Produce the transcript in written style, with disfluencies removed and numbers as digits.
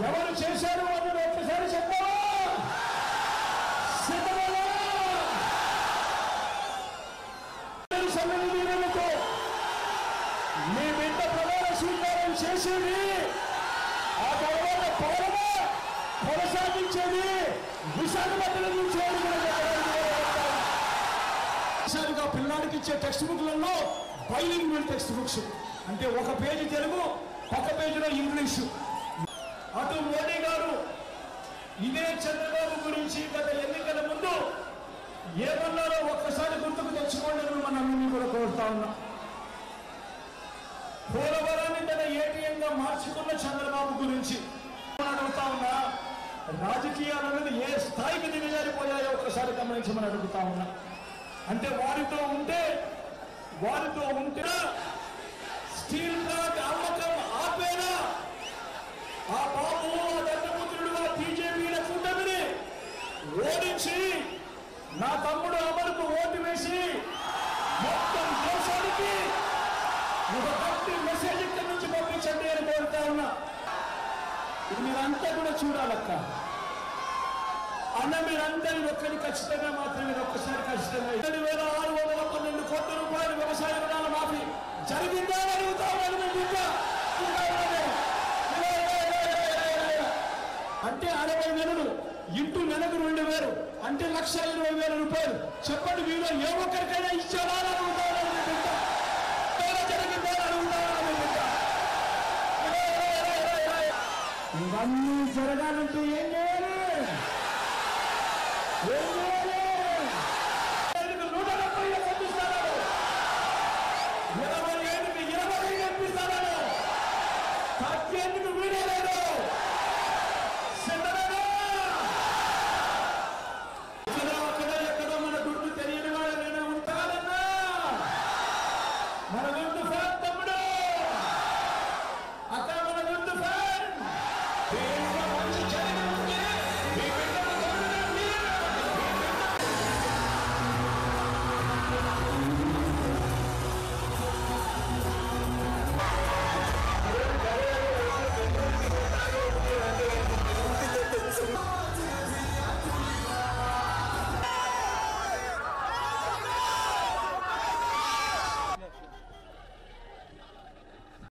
ఎవరు చేశారు అన్నది ఒక్కసారి చెప్పావా? సన్నిధితో మీ బిడ్డ ప్రమాణ స్వీకారం చేసేది, ఆ తర్వాత పౌరమా కొనసాగించేది విశాఖపట్నం నుంచి. విశాఖగా పిల్లాడికి ఇచ్చే టెక్స్ట్ బుక్లలో బైలింగ్వల్ టెక్స్ట్ బుక్స్ అంటే ఒక పేజీ తెలుగు, ఒక పేజీలో ఇంగ్లీషు. అటు మోడీ గారు ఇదే చంద్రబాబు గురించి గత ఎన్నికల ముందు ఏమన్నారో ఒక్కసారి గుర్తుకు తెచ్చుకోండి. మనందరినీ కూడా కోరుతా ఉన్నా. పోలవరాన్ని తన ఏటీఎంగా మార్చుకున్న చంద్రబాబు గురించి అడుగుతా ఉన్నా. రాజకీయాలు అనేది ఏ స్థాయికి దిగజారిపోయాయో ఒక్కసారి గమనించమని అడుగుతా ఉన్నా. అంటే వారితో ఉంటే స్టీల్ ప్లాంట్ అమ్మకం ఆపేనా? ఆ బాబు ఆ దత్తపుత్రుడు ఆ బీజేపీల కూటమిని ఓడించి నా తమ్ముడు అమరుకు ఓటు వేసి మొత్తం దేశానికి ఒక గట్టి మెసేజ్ ఇక్కడి నుంచి పంపించండి అని కోరుతా ఉన్నా. ఇది మీరంతా కూడా చూడాలక్క. అన్న మీరందరి ఒక్కరి ఖచ్చితంగా మాత్రం మీరు ఒక్కసారి ఖచ్చితంగా 7,612 కోట్ల రూపాయలు వ్యవసాయ రుణాల మాఫీ జరిగిందా అని అడుగుతామని అంటే 60 నెలలు ఇంటూ నెలకు 2,000 అంటే 1,20,000 రూపాయలు. చెప్పండి, మీలో ఏ ఒక్కరికైనా ఇచ్చారా అని అడుగుతామని జరిగిందా అని అడుగుతామని. ఇవన్నీ జరగాలంటే ఏం చేయాలి?